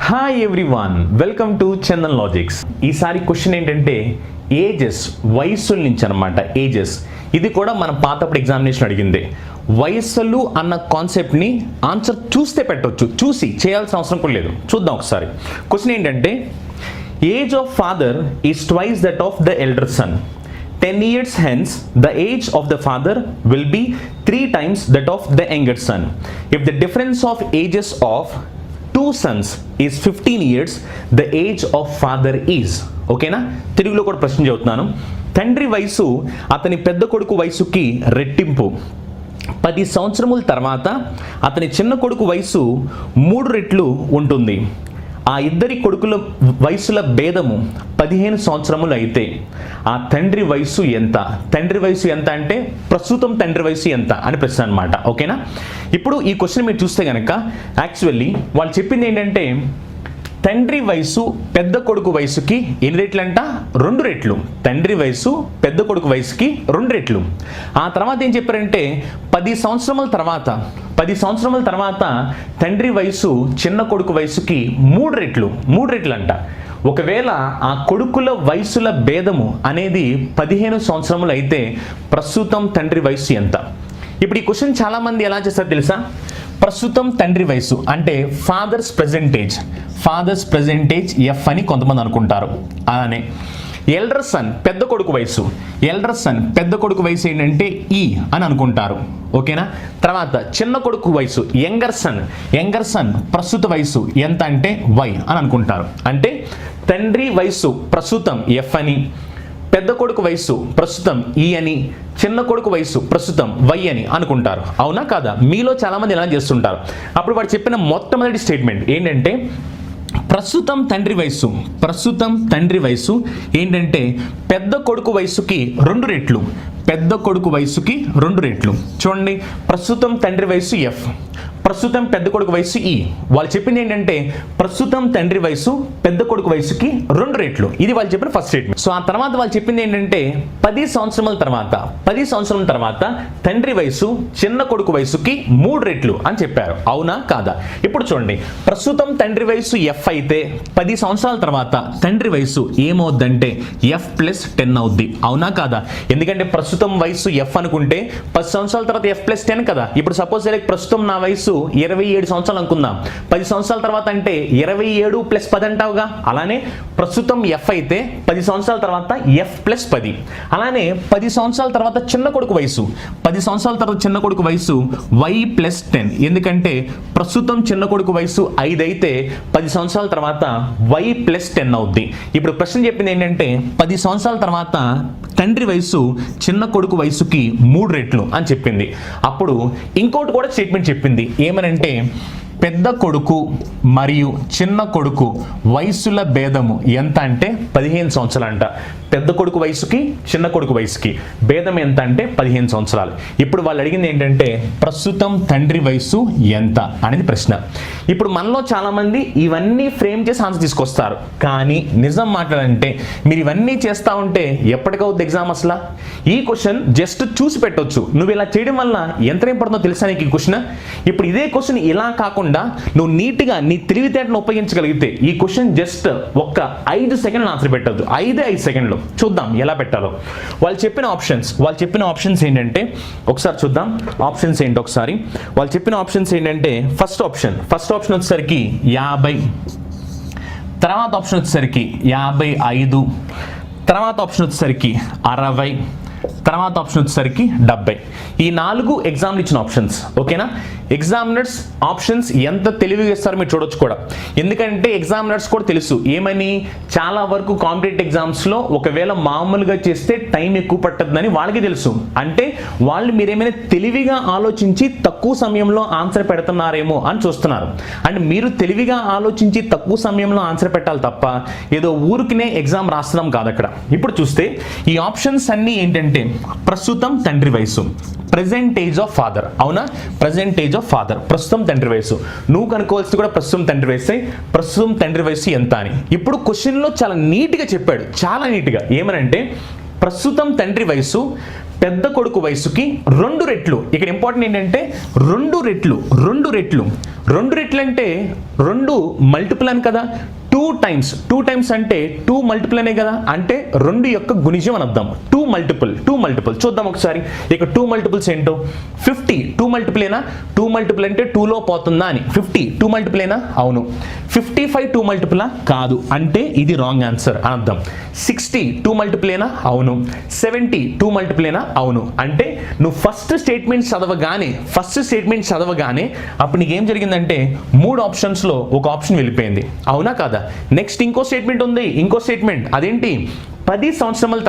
Hi everyone, welcome to Chandan logics. ఈసారి question ఏంటంటే ages, వయస్సుల నుంచి అనమాట. ఏజెస్ ఇది కూడా మనం పాతప్పుడు ఎగ్జామినేషన్ అడిగింది. వయస్సులు అన్న కాన్సెప్ట్ని ఆన్సర్ చూస్తే పెట్టవచ్చు, చూసి చేయాల్సిన అవసరం కూడా లేదు. చూద్దాం ఒకసారి. క్వశ్చన్ ఏంటంటే age of father is twice that of the elder son. 10 years hence, the age of the father will be 3 times that of the younger son. If the difference of ages of 2 sons is 15 years, the age of father is. ఓకేనా? తెలుగులో కూడా ప్రశ్న చెబుతున్నాను. తండ్రి వయసు అతని పెద్ద కొడుకు వయసుకి రెట్టింపు. 10 సంవత్సరముల తర్వాత అతని చిన్న కొడుకు వయసు 3 రెట్లు ఉంటుంది. ఆ ఇద్దరి కొడుకుల వయసుల భేదము 15 సంవత్సరములు అయితే ఆ తండ్రి వయసు ఎంత? తండ్రి వయసు ఎంత అంటే ప్రస్తుతం తండ్రి వయసు ఎంత అని ప్రశ్న అనమాట. ఓకేనా? ఇప్పుడు ఈ క్వశ్చన్ మీరు చూస్తే కనుక యాక్చువల్లీ వాళ్ళు చెప్పింది ఏంటంటే తండ్రి వయసు పెద్ద కొడుకు వయసుకి ఎన్ని రెట్లు అంట? 2 రెట్లు. తండ్రి వయసు పెద్ద కొడుకు వయసుకి 2 రెట్లు. ఆ తర్వాత ఏం చెప్పారంటే 10 సంవత్సరముల తర్వాత తండ్రి వయసు చిన్న కొడుకు వయసుకి 3 రెట్లు అంట. ఒకవేళ ఆ కొడుకుల వయసుల భేదము అనేది 15 సంవత్సరములు అయితే ప్రస్తుతం తండ్రి వయసు ఎంత? ఇప్పుడు ఈ క్వశ్చన్ చాలా మంది ఎలా చేస్తారు తెలుసా? ప్రస్తుతం తండ్రి వయసు అంటే ఫాదర్స్ ప్రెజెంటేజ్ ఎఫ్ అని కొంతమంది అనుకుంటారు. అలానే ఎల్డర్ సన్ పెద్ద కొడుకు వయసు ఏంటంటే ఈ అని అనుకుంటారు. ఓకేనా? తర్వాత చిన్న కొడుకు వయసు యంగర్ సన్ ప్రస్తుత వయసు ఎంత అంటే వై అని అనుకుంటారు. అంటే తండ్రి వయసు ప్రస్తుతం ఎఫ్ అని, పెద్ద కొడుకు వయసు ప్రస్తుతం ఈ అని, చిన్న కొడుకు వయసు ప్రస్తుతం వై అని అనుకుంటారు. అవునా కాదా? మీలో చాలా మంది ఎలా చేస్తుంటారు. అప్పుడు వాడు చెప్పిన మొట్టమొదటి స్టేట్మెంట్ ఏంటంటే ప్రస్తుతం తండ్రి వయసు ఏంటంటే పెద్ద కొడుకు వయసుకి 2 రెట్లు. చూడండి, ప్రస్తుతం తండ్రి వయసు ఎఫ్, ప్రస్తుతం పెద్ద కొడుకు వయసు ఈ. వాళ్ళు చెప్పింది ఏంటంటే ప్రస్తుతం తండ్రి వయసు పెద్ద కొడుకు వయసుకి 2 రెట్లు. ఇది వాళ్ళు చెప్పిన ఫస్ట్ స్టేట్మెంట్. సో ఆ తర్వాత వాళ్ళు చెప్పింది ఏంటంటే 10 సంవత్సరాల తర్వాత తండ్రి వయసు చిన్న కొడుకు వయసుకి 3 రెట్లు అని చెప్పారు. అవునా కాదా? ఇప్పుడు చూడండి, ప్రస్తుతం తండ్రి వయసు ఎఫ్ అయితే 10 సంవత్సరాల తర్వాత తండ్రి వయసు ఏమవుద్దంటే ఎఫ్ ప్లస్ 10 అవుద్ది. అవునా కాదా? ఎందుకంటే ప్రస్తుతం వయసు ఎఫ్ అనుకుంటే 10 సంవత్సరాల తర్వాత ఎఫ్ ప్లస్ 10 కదా. ఇప్పుడు సపోజ్ ప్రస్తుతం నా వయసు 27 సంవత్సరాలు అనుకుందాం. 10 సంవత్సరాల తర్వాత అంటే 27 ప్లస్ 10 అంటావుగా. అలానే ప్రస్తుతం ఎఫ్ అయితే 10 సంవత్సరాల తర్వాత ఎఫ్ ప్లస్ 10. అలానే 10 సంవత్సరాల తర్వాత చిన్న కొడుకు వయసు వై ప్లస్ 10. ఎందుకంటే ప్రస్తుతం చిన్న కొడుకు వయసు 5 అయితే 10 సంవత్సరాల తర్వాత వై ప్లస్ 10 అవుద్ది. ఇప్పుడు ప్రశ్న చెప్పింది ఏంటంటే 10 సంవత్సరాల తర్వాత తండ్రి వయసు చిన్న కొడుకు వయసుకి 3 రెట్లు అని చెప్పింది. అప్పుడు ఇంకోటి కూడా స్టేట్మెంట్ చెప్పింది. ఏమనంటే పెద్ద కొడుకు మరియు చిన్న కొడుకు వయసుల భేదము ఎంత అంటే 15 సంవత్సరాలు అంట. పెద్ద కొడుకు వయసుకి చిన్న కొడుకు వయసుకి భేదం ఎంత అంటే 15 సంవత్సరాలు. ఇప్పుడు వాళ్ళు అడిగింది ఏంటంటే ప్రస్తుతం తండ్రి వయసు ఎంత అనేది ప్రశ్న. ఇప్పుడు మనలో చాలామంది ఇవన్నీ ఫ్రేమ్ చేసి ఆన్సర్ తీసుకొస్తారు. కానీ నిజం మాట్లాడంటే మీరు ఇవన్నీ చేస్తూ ఉంటే ఎప్పటికవుద్ది ఎగ్జామ్ అసలు? ఈ క్వశ్చన్ జస్ట్ చూసి పెట్టవచ్చు. నువ్వు ఇలా చేయడం వల్ల ఎంత పడుతుందో తెలుసా నీకు ఈ క్వశ్చన్? ఇప్పుడు ఇదే క్వశ్చన్ ఇలా కాకుండా నువ్వు నీట్గా నీ తెలివితేటను ఉపయోగించగలిగితే ఈ క్వశ్చన్ జస్ట్ ఒక్క 5 సెకండ్లు ఆన్సర్ పెట్టద్దు. 5 సెకండ్లు. చూద్దాం ఎలా పెట్టాలో. వాళ్ళు చెప్పిన ఆప్షన్స్ ఏంటంటే ఒకసారి చూద్దాం. ఆప్షన్స్ ఏంటి ఒకసారి. వాళ్ళు చెప్పిన ఆప్షన్స్ ఏంటంటే ఫస్ట్ ఆప్షన్ వచ్చేసరికి 50, తర్వాత ఆప్షన్ వచ్చేసరికి 55, తర్వాత ఆప్షన్ వచ్చేసరికి 60, తర్వాత ఆప్షన్ వచ్చేసరికి 70. ఈ 4 ఎగ్జామ్లు ఇచ్చిన ఆప్షన్స్. ఓకేనా? ఎగ్జామినర్స్ ఆప్షన్స్ ఎంత తెలివిగా ఇస్తారో మీరు చూడొచ్చు కూడా. ఎందుకంటే ఎగ్జామినర్స్ కూడా తెలుసు ఏమని, చాలా వరకు కాంపిటేటివ్ ఎగ్జామ్స్లో ఒకవేళ మామూలుగా చేస్తే టైం ఎక్కువ పట్టద్దని వాళ్ళకి తెలుసు. అంటే వాళ్ళు మీరేమైనా తెలివిగా ఆలోచించి తక్కువ సమయంలో ఆన్సర్ పెడుతున్నారేమో అని చూస్తున్నారు. అంటే మీరు తెలివిగా ఆలోచించి తక్కువ సమయంలో ఆన్సర్ పెట్టాలి తప్ప ఏదో ఊరికినే ఎగ్జామ్ రాస్తున్నాం కాదు అక్కడ. ఇప్పుడు చూస్తే ఈ ఆప్షన్స్ అన్నీ ఏంటంటే ప్రస్తుతం తండ్రి వయసు, ప్రెజెంట్ ఏజ్ ఆఫ్ ఫాదర్. అవునా? ప్రెజెంట్ ఏజ్ ఆఫ్ ఫాదర్, ప్రస్తుతం తండ్రి వయసు. నువ్వు కనుక్కోవాల్సింది కూడా ప్రస్తుతం తండ్రి వయసు ఎంత అని. ఇప్పుడు క్వశ్చన్లో చాలా నీట్గా చెప్పాడు, చాలా నీట్గా. ఏమనంటే ప్రస్తుతం తండ్రి వయసు పెద్ద కొడుకు వయసుకి 2 రెట్లు. ఇక్కడ ఇంపార్టెంట్ ఏంటంటే 2 రెట్లు అంటే 2 మల్టిపుల్ అని కదా, 2 టైమ్స్ అంటే 2 మల్టిపుల్ అనే కదా, అంటే 2 యొక్క గుణిజం అని అర్థం. 2 మల్టిపుల్ చూద్దాం ఒకసారి. ఇక 2 మల్టిపుల్స్ ఏంటో. 50 2 మల్టిపులేనా? 2 మల్టిపుల్ అంటే 2లో పోతుందా అని. 50 2 మల్టిపులేనా? అవును. 55 2 మల్టిపులా? కాదు, అంటే ఇది రాంగ్ ఆన్సర్ అని అర్థం. 60 2 మల్టిపులేనా? అవును. 70 2 మల్టిపులేనా? అవును. అంటే నువ్వు ఫస్ట్ స్టేట్మెంట్ చదవగానే అప్పుడు నీకేం జరిగిందంటే 3 ఆప్షన్స్లో ఒక ఆప్షన్ వెళ్ళిపోయింది. అవునా కాదా? నెక్స్ట్ ఇంకో స్టేట్మెంట్ ఉంది. అదేంటి? 10 సంవత్సరముల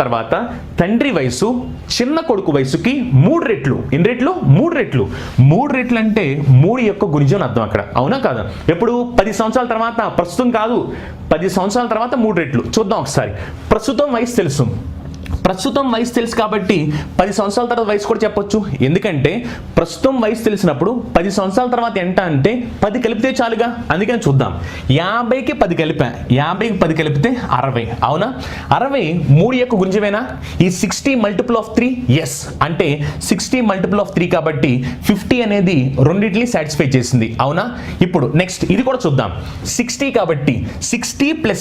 తర్వాత తండ్రి వయసు చిన్న కొడుకు వయసుకి 3 రెట్లు. ఎన్ని రెట్లు? 3 రెట్లు. 3 రెట్లు అంటే 3 యొక్క గుణిజం అర్థం అక్కడ. అవునా కాదా? ఎప్పుడు? 10 సంవత్సరాల తర్వాత, ప్రస్తుతం కాదు. 10 సంవత్సరాల తర్వాత 3 రెట్లు. చూద్దాం ఒకసారి. ప్రస్తుతం వయసు తెలుసు కాబట్టి 10 సంవత్సరాల తర్వాత వయసు కూడా చెప్పొచ్చు. ఎందుకంటే ప్రస్తుతం వయసు తెలిసినప్పుడు 10 సంవత్సరాల తర్వాత ఎంత అంటే 10 కలిపితే చాలుగా. అందుకని చూద్దాం. 50కి 10 కలిపితే 60. అవునా? 60 3 యొక్క గుణిజమేనా? ఈ 60 మల్టిపుల్ ఆఫ్ 3. ఎస్, అంటే 60 మల్టిపుల్ ఆఫ్ 3 కాబట్టి 50 అనేది రెండింటిని సాటిస్ఫై చేసింది. అవునా? ఇప్పుడు నెక్స్ట్ ఇది కూడా చూద్దాం. 60 కాబట్టి 60 +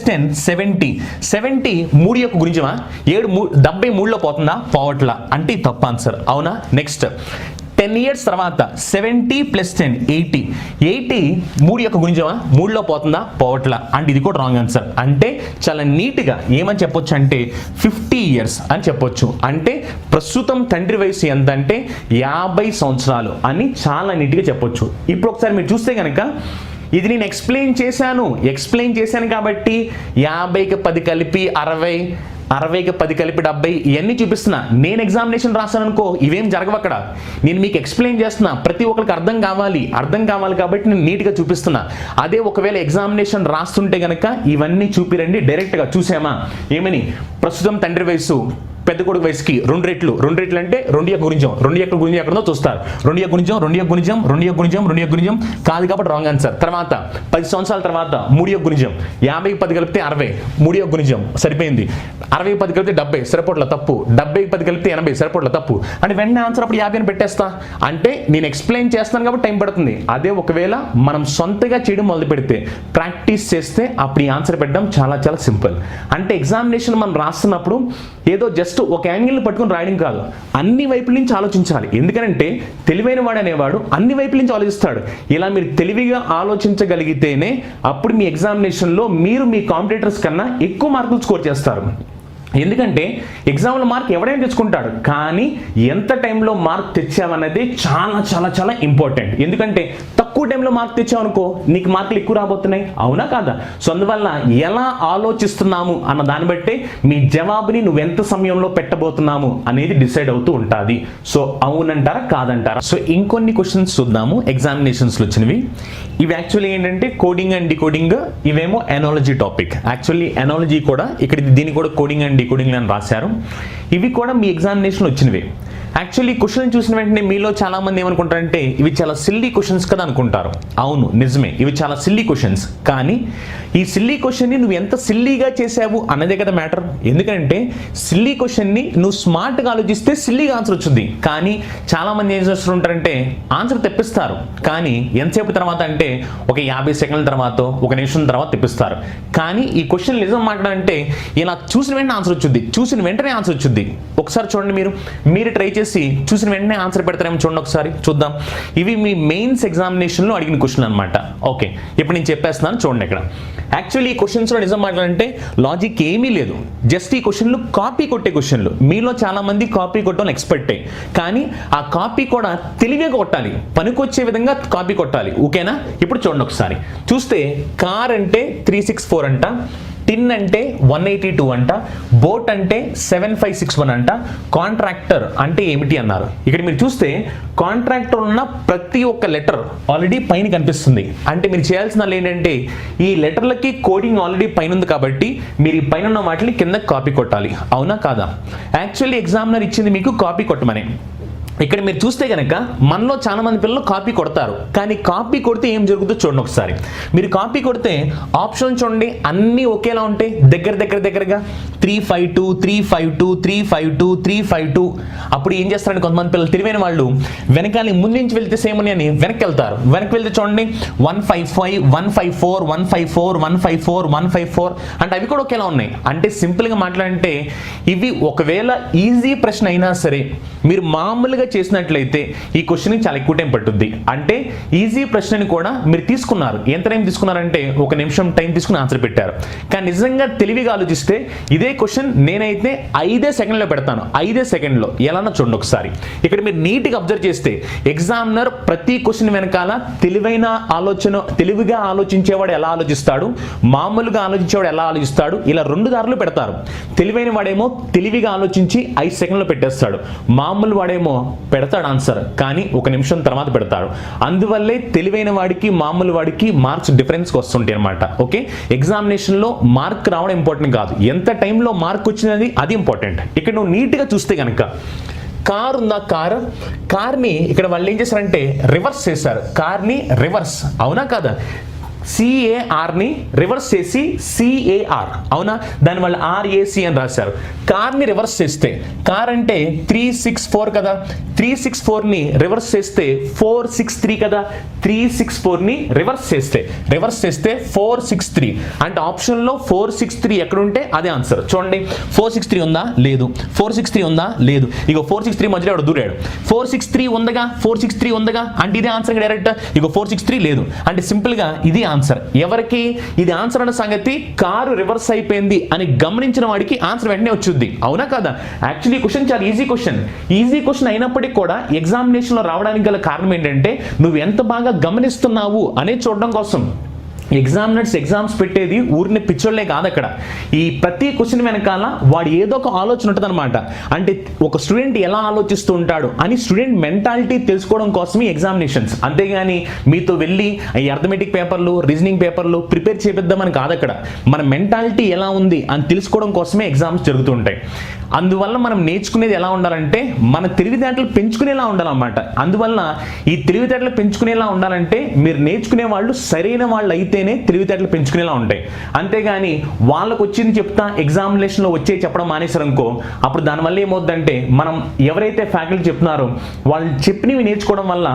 10 70. 70 3 యొక్క గుణిజమా? 73లో పోతుందా? పోవట్లా, అంటే తప్పు ఆన్సర్. అవునా? నెక్స్ట్ 10 years తర్వాత 70 + 10 80. 80 3 యొక్క గుణిజమా? 3లో పోతుందా? పోవట్లా, అంటే ఇది కూడా రాంగ్ ఆన్సర్. అంటే చాలా నీట్గా ఏమని చెప్పొచ్చు అంటే 50 years అని చెప్పొచ్చు. అంటే ప్రస్తుతం తండ్రి వయసు ఎంత అంటే 50 సంవత్సరాలు అని చాలా నీట్గా చెప్పొచ్చు. ఇప్పుడు ఒకసారి మీరు చూస్తే కనుక ఇది నేను ఎక్స్ప్లెయిన్ చేశాను కాబట్టి 50కి 10 కలిపి 60, 60కి 10 కలిపి 70 ఇవన్నీ చూపిస్తున్నా. నేను ఎగ్జామినేషన్ రాస్తాను అనుకో, ఇవేం జరగవు అక్కడ. నేను మీకు ఎక్స్ప్లెయిన్ చేస్తున్నా, ప్రతి ఒక్కరికి అర్థం కావాలి కాబట్టి నేను నీట్గా చూపిస్తున్నా. అదే ఒకవేళ ఎగ్జామినేషన్ రాస్తుంటే కనుక ఇవన్నీ చూపిరండి, డైరెక్ట్గా చూసామా ఏమని ప్రస్తుతం తండ్రి వయసు పెద్ద కొడుకు వయసుకి 2 రెట్లు అంటే 2 యొక్క గుణిజం ఎక్కడో చూస్తారు. 2 యొక్క గుణిజం కాదు కాబట్టి రాంగ్ ఆన్సర్. తర్వాత 10 సంవత్సరాల తర్వాత 3 యొక్క గుణిజం. 50కి 10 కలిపితే 60, 3 యొక్క గుణిజం సరిపోయింది. 60కి 10 కలిపితే 70 సరిపోట్ల తప్పు. 70కి 10 కలిపితే 80 సరిపోట్ల తప్పు. అంటే వెంటనే ఆన్సర్ అప్పుడు 50 అని పెట్టేస్తా. అంటే నేను ఎక్స్ప్లెయిన్ చేస్తాను కాబట్టి టైం పడుతుంది. అదే ఒకవేళ మనం సొంతగా చేయడం మొదలు పెడితే, ప్రాక్టీస్ చేస్తే అప్పుడు ఈ ఆన్సర్ పెట్టడం చాలా చాలా సింపుల్. అంటే ఎగ్జామినేషన్ మనం రాస్తున్నప్పుడు ఏదో జస్ట్ ఒక యాంగిల్ పట్టుకుని రాయడం కాదు, అన్ని వైపుల నుంచి ఆలోచించాలి. ఎందుకంటే తెలివైన వాడు అనేవాడు అన్ని వైపుల నుంచి ఆలోచిస్తాడు. ఇలా మీరు తెలివిగా ఆలోచించగలిగితేనే అప్పుడు మీ ఎగ్జామినేషన్లో మీరు మీ కాంపిటీటర్స్ కన్నా ఎక్కువ మార్కులు స్కోర్ చేస్తారు. ఎందుకంటే ఎగ్జామ్లో మార్క్ ఎవడైనా తెచ్చుకుంటాడు, కానీ ఎంత టైంలో మార్క్ తెచ్చావన్నది చాలా చాలా చాలా ఇంపార్టెంట్. ఎందుకంటే తక్కువ టైంలో మార్క్ తెచ్చావనుకో నీకు మార్కులు ఎక్కువ రాబోతున్నాయి. అవునా కాదా? సో అందువల్ల ఎలా ఆలోచిస్తున్నాము అన్న దాన్ని బట్టే మీ జవాబుని నువ్వు ఎంత సమయంలో పెట్టబోతున్నాము అనేది డిసైడ్ అవుతూ ఉంటుంది. సో అవునంటారా కాదంటారా? సో ఇంకొన్ని క్వశ్చన్స్ చూద్దాము ఎగ్జామినేషన్స్లో వచ్చినవి. ఇవి యాక్చువల్లీ ఏంటంటే కోడింగ్ అండ్ డికోడింగ్, ఇవేమో ఎనాలజీ టాపిక్. యాక్చువల్లీ ఎనాలజీ కూడా ఇక్కడ దీన్ని కూడా కోడింగ్ అండ్ డికోడింగ్ అని రాశారు. ఇవి కూడా మీ ఎగ్జామినేషన్ వచ్చినవి. యాక్చువల్లీ క్వశ్చన్ చూసిన వెంటనే మీలో చాలా మంది ఏమనుకుంటారంటే ఇవి చాలా సిల్లీ క్వశ్చన్స్ కదా అనుకుంటారు. అవును, నిజమే, ఇవి చాలా సిల్లీ క్వశ్చన్స్. కానీ ఈ సిల్లీ క్వశ్చన్ని నువ్వు ఎంత సిల్లీగా చేసావు అన్నదే కదా మ్యాటర్. ఎందుకంటే సిల్లీ క్వశ్చన్ని నువ్వు స్మార్ట్గా ఆలోచిస్తే సిల్లీగా ఆన్సర్ వచ్చింది. కానీ చాలా మంది ఏం చేస్తుంటారంటే ఆన్సర్ తెప్పిస్తారు, కానీ ఎంతసేపు తర్వాత అంటే ఒక 50 సెకండ్ల తర్వాత, 1 నిమిషం తర్వాత తెప్పిస్తారు. కానీ ఈ క్వశ్చన్ నిజం మాట్లాడంటే ఇలా చూసిన వెంటనే ఆన్సర్ వచ్చుద్ది. ఒకసారి చూడండి, మీరు ట్రై చేసి చూసిన వెంటనే ఆన్సర్ పెడతారేమో చూడండి. ఒకసారి చూద్దాం. ఇవి మీ మెయిన్స్ ఎగ్జామినేషన్లో అడిగిన క్వశ్చన్ అనమాట. ఓకే, ఇప్పుడు నేను చెప్పేస్తున్నాను చూడండి. ఇక్కడ యాక్చువల్లీ ఈ క్వశ్చన్స్లో నిజం మాట్లాడంటే లాజిక్ ఏమీ లేదు. జస్ట్ ఈ క్వశ్చన్లు కాపీ కొట్టే క్వశ్చన్లు. మీలో చాలా మంది కాపీ కొట్టడం ఎక్స్పర్టే, కానీ ఆ కాపీ కూడా తెలివిగా కొట్టాలి, పనికొచ్చే విధంగా కాపీ కొట్టాలి. ఓకేనా? ఇప్పుడు చూడండి ఒకసారి. చూస్తే కార్ అంటే 364 అంట, టిన్ అంటే 182 అంట, బోట్ అంటే 7561 అంట, కాంట్రాక్టర్ అంటే ఏమిటి అన్నారు. ఇక్కడ మీరు చూస్తే కాంట్రాక్టర్ ఉన్న ప్రతి ఒక్క లెటర్ ఆల్రెడీ పైన కనిపిస్తుంది. అంటే మీరు చేయాల్సిన ఏంటంటే ఈ లెటర్లకి కోడింగ్ ఆల్రెడీ పైన ఉంది కాబట్టి మీరు ఈ పైన ఉన్న వాటిని కింద కాపీ కొట్టాలి. అవునా కాదా? యాక్చువల్లీ ఎగ్జామినర్ ఇచ్చింది మీకు కాపీ కొట్టమని. ఇక్కడ మీరు చూస్తే కనుక మనలో చాలా మంది పిల్లలు కాపీ కొడతారు, కానీ కాపీ కొడితే ఏం జరుగుతుందో చూడండి ఒకసారి. మీరు కాపీ కొడితే ఆప్షన్ చూడండి, అన్నీ ఒకేలా ఉంటాయి, దగ్గరగా 352 352 352 352. అప్పుడు ఏం చేస్తారంటే కొంతమంది పిల్లలు తెలివైన వాళ్ళు వెనకాల ముందు నుంచి వెళ్తే సేమ్ అని వెనక్కి వెళ్తారు. వెనక్కి వెళ్తే చూడండి 155 154 154 154 154 అంటే అవి కూడా ఒకేలా ఉన్నాయి. అంటే సింపుల్గా మాట్లాడంటే ఇవి ఒకవేళ ఈజీ ప్రశ్న అయినా సరే మీరు మామూలుగా చేసినట్లయితే ఈ క్వశ్చన్ చాలా ఎక్కువ టైం పట్టుద్ది. అంటే ఈజీ ప్రశ్నని కూడా మీరు తీసుకున్నారు, ఎంత టైం తీసుకున్నారంటే 1 నిమిషం టైం తీసుకుని ఆన్సర్ పెట్టారు. కానీ నిజంగా తెలివిగా ఆలోచిస్తే ఇదే క్వశ్చన్ నేనైతే 5 సెకండ్లో పెడతాను. 5 సెకండ్లో ఎలానో చూడండి ఒకసారి. ఇక్కడ మీరు నీట్గా అబ్జర్వ్ చేస్తే ఎగ్జామినర్ ప్రతి క్వశ్చన్ వెనకాల తెలివిగా ఆలోచించేవాడు ఎలా ఆలోచిస్తాడు, మామూలుగా ఆలోచించేవాడు ఎలా ఆలోచిస్తాడు, ఇలా 2 దారులు పెడతారు. తెలివైన వాడేమో తెలివిగా ఆలోచించి 5 సెకండ్లో పెట్టేస్తాడు, మామూలు వాడేమో పెడతాడు ఆన్సర్ కానీ 1 నిమిషం తర్వాత పెడతాడు. అందువల్లే తెలివైన వాడికి మామూలు వాడికి మార్క్స్ డిఫరెన్స్ వస్తుంటాయి అనమాట. ఓకే, ఎగ్జామినేషన్లో మార్క్ రావడం ఇంపార్టెంట్ కాదు, ఎంత టైంలో మార్క్ వచ్చినది అది ఇంపార్టెంట్. ఇక్కడ నువ్వు నీట్గా చూస్తే కనుక కార్ ఉందా, కార్ని ఇక్కడ వాళ్ళు ఏం చేశారంటే రివర్స్ చేశారు. కార్ని రివర్స్, అవునా కదా? సిఏఆర్ని రివర్స్ చేసి సిఏఆర్, అవునా? దాని వల్ల ఆర్ఏసి అని రాశారు. కార్ని రివర్స్ చేస్తే కార్ అంటే 364 కదా, 364ని రివర్స్ చేస్తే 463 కదా, 364ని రివర్స్ చేస్తే 463 అంటే ఆప్షన్లో 463 ఎక్కడుంటే అదే ఆన్సర్. చూడండి 463 ఉందా, లేదు. 463 ఉందా, లేదు. ఇగో 463 మధ్యలో ఎవడు దూరాడు. 463 ఉందగా అంటే ఇదే ఆన్సర్ డైరెక్ట్. ఇగో 463 లేదు అంటే సింపుల్గా ఇది ఆన్సర్. ఎవరికి ఇది ఆన్సర్ అన్న సంగతి కారు రివర్స్ అయిపోయింది అని గమనించిన వాడికి ఆన్సర్ వెంటనే వచ్చుద్ది, అవునా కదా? యాక్చువల్లీ క్వశ్చన్ చాలా ఈజీ క్వశ్చన్ అయినప్పటికీ కూడా ఎగ్జామినేషన్లో రావడానికి గల కారణం ఏంటంటే నువ్వు ఎంత బాగా గమనిస్తున్నావు అనేది చూడడం కోసం. ఎగ్జామ్స్ పెట్టేది ఊరిని పిచ్చోళ్లే కాదు. అక్కడ ఈ ప్రతి క్వశ్చన్ వెనకాల వాడు ఏదో ఒక ఆలోచన ఉంటుంది అనమాట. అంటే ఒక స్టూడెంట్ ఎలా ఆలోచిస్తూ ఉంటాడు అని స్టూడెంట్ మెంటాలిటీ తెలుసుకోవడం కోసమే ఎగ్జామినేషన్స్. అంతేగాని మీతో వెళ్ళి ఈ అర్థమెటిక్ పేపర్లు, రీజనింగ్ పేపర్లు ప్రిపేర్ చేపిద్దామని కాదు. అక్కడ మన మెంటాలిటీ ఎలా ఉంది అని తెలుసుకోవడం కోసమే ఎగ్జామ్స్ జరుగుతూ ఉంటాయి. అందువల్ల మనం నేర్చుకునేది ఎలా ఉండాలంటే మన తెలివితేటలు పెంచుకునేలా ఉండాలన్నమాట. అందువల్ల ఈ తెలివితేటలు పెంచుకునేలా ఉండాలంటే మీరు నేర్చుకునే వాళ్ళు సరైన వాళ్ళు అయితేనే తెలివితేటలు పెంచుకునేలా ఉంటాయి. అంతేగాని వాళ్ళకు వచ్చింది చెప్తా ఎగ్జామినేషన్లో వచ్చే చెప్పడం మానేశారనుకో, అప్పుడు దానివల్ల ఏమవుతుందంటే మనం ఎవరైతే ఫ్యాకల్టీ చెప్తున్నారో వాళ్ళు చెప్పినవి నేర్చుకోవడం వల్ల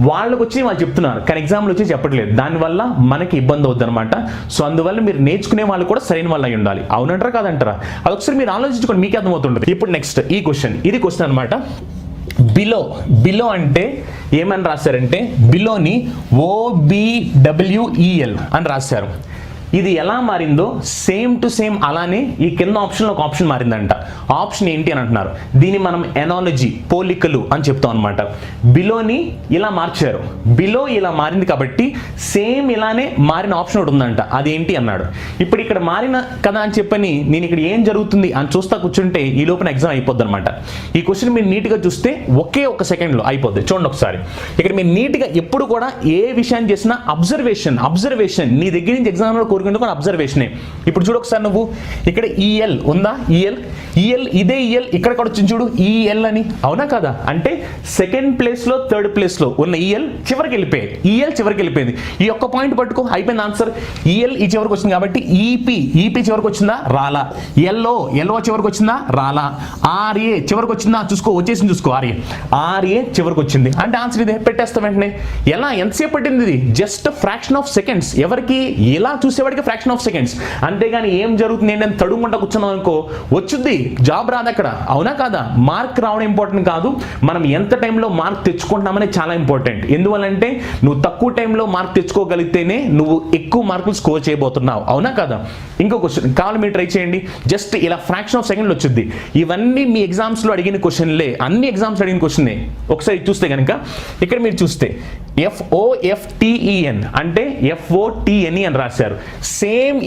వాళ్ళకు వచ్చి వాళ్ళు చెప్తున్నారు కానీ ఎగ్జామ్లో వచ్చి చెప్పట్లేదు. దానివల్ల మనకి ఇబ్బంది అవుతుంది అనమాట. సో అందువల్ల మీరు నేర్చుకునే వాళ్ళు కూడా సరైన వాళ్ళు అయి ఉండాలి. అవునంటారా కాదంటారా? అదొకసారి మీరు ఆలోచించుకోండి, మీకే అర్థమవుతుంది. ఇప్పుడు నెక్స్ట్ ఈ క్వశ్చన్, ఇది క్వశ్చన్ అనమాట. బిలో అంటే ఏమని రాశారంటే బిలోని OBWEL అని రాశారు. ఇది ఎలా మారిందో సేమ్ టు సేమ్ అలానే ఈ కింద ఆప్షన్లో ఒక ఆప్షన్ మారిందంట. ఆప్షన్ ఏంటి అని అంటున్నారు. దీన్ని మనం ఎనాలజీ, పోలికలు అని చెప్తాం అనమాట. బిలోని ఇలా మార్చారు, బిలో ఇలా మారింది కాబట్టి సేమ్ ఇలానే మారిన ఆప్షన్ ఒకటి ఉందంట. అదేంటి అన్నాడు. ఇప్పుడు ఇక్కడ మారిన కదా అని చెప్పని నేను ఇక్కడ ఏం జరుగుతుంది అని చూస్తా కూర్చుంటే ఈ లోపల ఎగ్జామ్ అయిపోద్ది అనమాట. ఈ క్వశ్చన్ మీరు నీట్గా చూస్తే ఒకే 1 సెకండ్లో అయిపోద్ది. చూడండి ఒకసారి. ఇక్కడ మీరు నీట్గా ఎప్పుడు కూడా ఏ విషయాన్ని చేసినా అబ్జర్వేషన్ నీ దగ్గర నుంచి ఎగ్జామ్లో అబ్జర్వేషనే. ఇప్పుడు చూడు ఒకసారి నువ్వు ఇక్కడ ఈఎల్ ఉందా, ఈఎల్ ఇదే ఈఎల్ ఇక్కడ కూడా వచ్చింది చూడు ఈఎల్ అని, అవునా కదా? అంటే సెకండ్ ప్లేస్లో థర్డ్ ప్లేస్లో ఉన్న ఈఎల్ చివరికి వెళ్ళిపోయింది. ఈ ఒక్క పాయింట్ పట్టుకో, అయిపోయింది ఆన్సర్. ఈఎల్ ఈ చివరికి వచ్చింది కాబట్టి ఈపీ చివరికి వచ్చిందా, రాలా. ఎల్ఓ చివరికి వచ్చిందా, రాలా. ఆర్ఏ చివరికి వచ్చిందా, వచ్చేసింది ఆర్ఏ చివరికి వచ్చింది అంటే ఆన్సర్ ఇదే. పెట్టేస్తాం వెంటనే. ఎలా ఎంతసేపు పట్టింది? ఇది జస్ట్ ఫ్రాక్షన్ ఆఫ్ సెకండ్స్. ఎవరికి? ఇలా చూసేవాడికి ఫ్రాక్షన్ ఆఫ్ సెకండ్స్. అంతేగాని ఏం జరుగుతుంది ఏంటని తడుముంటా కూర్చున్నాం అనుకో వచ్చుద్ది, జాబ్ రాదు అక్కడ, అవునా కాదా? మార్క్ రావడం ఇంపార్టెంట్ కాదు, మనం ఎంత టైంలో మార్క్ తెచ్చుకుంటున్నామనే చాలా ఇంపార్టెంట్. ఎందువల్లంటే నువ్వు తక్కువ టైంలో మార్క్ తెచ్చుకోగలిగితేనే నువ్వు ఎక్కువ మార్కులు స్కోర్ చేయబోతున్నావు, అవునా కాదా? ఇంకో క్వశ్చన్ కావాలి, మీరు ట్రై చేయండి. జస్ట్ ఇలా ఫ్రాక్షన్ ఆఫ్ సెకండ్లు వచ్చింది. ఇవన్నీ మీ ఎగ్జామ్స్లో అడిగిన క్వశ్చన్లే, అన్ని ఎగ్జామ్స్ అడిగిన క్వశ్చనే. ఒకసారి చూస్తే కనుక ఇక్కడ మీరు చూస్తే FOFTEN అంటే FOTNE అని రాశారు. సేమ్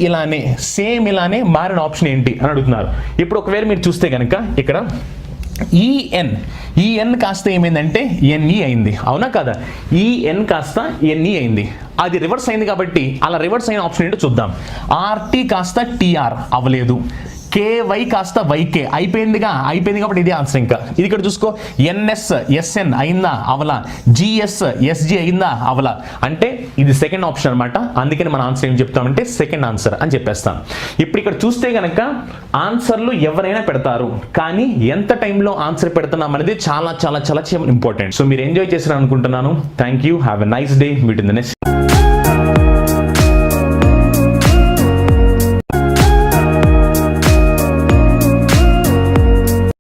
ఇలానే మారిన ఆప్షన్ ఏంటి అని అడుగుతున్నారు. ఇప్పుడు ఒకవేళ మీరు చూస్తే కనుక ఇక్కడ ఈఎన్ కాస్త ఏమైందంటే NE అయింది, అవునా కదా? ఈఎన్ కాస్త NE అయింది. అది రివర్స్ అయింది కాబట్టి అలా రివర్స్ అయిన ఆప్షన్ ఏంటో చూద్దాం. RT కాస్త TR అవ్వలేదు. KY కాస్త YK అయిపోయింది కాబట్టి ఇది ఆన్సర్. ఇంకా ఇది ఇక్కడ చూసుకో, NS SN అయిందా అవలా, GS SG అయిందా అవలా, అంటే ఇది సెకండ్ ఆప్షన్ అనమాట. అందుకని మన ఆన్సర్ ఏం చెప్తామంటే సెకండ్ ఆన్సర్ అని చెప్పేస్తాం. ఇప్పుడు ఇక్కడ చూస్తే గనక ఆన్సర్లు ఎవరైనా పెడతారు, కానీ ఎంత టైంలో ఆన్సర్ పెడుతున్నాం అనేది చాలా చాలా చాలా ఇంపార్టెంట్. సో మీరు ఎంజాయ్ చేశారు అనుకుంటున్నాను. Thank you, have a nice day, meet in the next.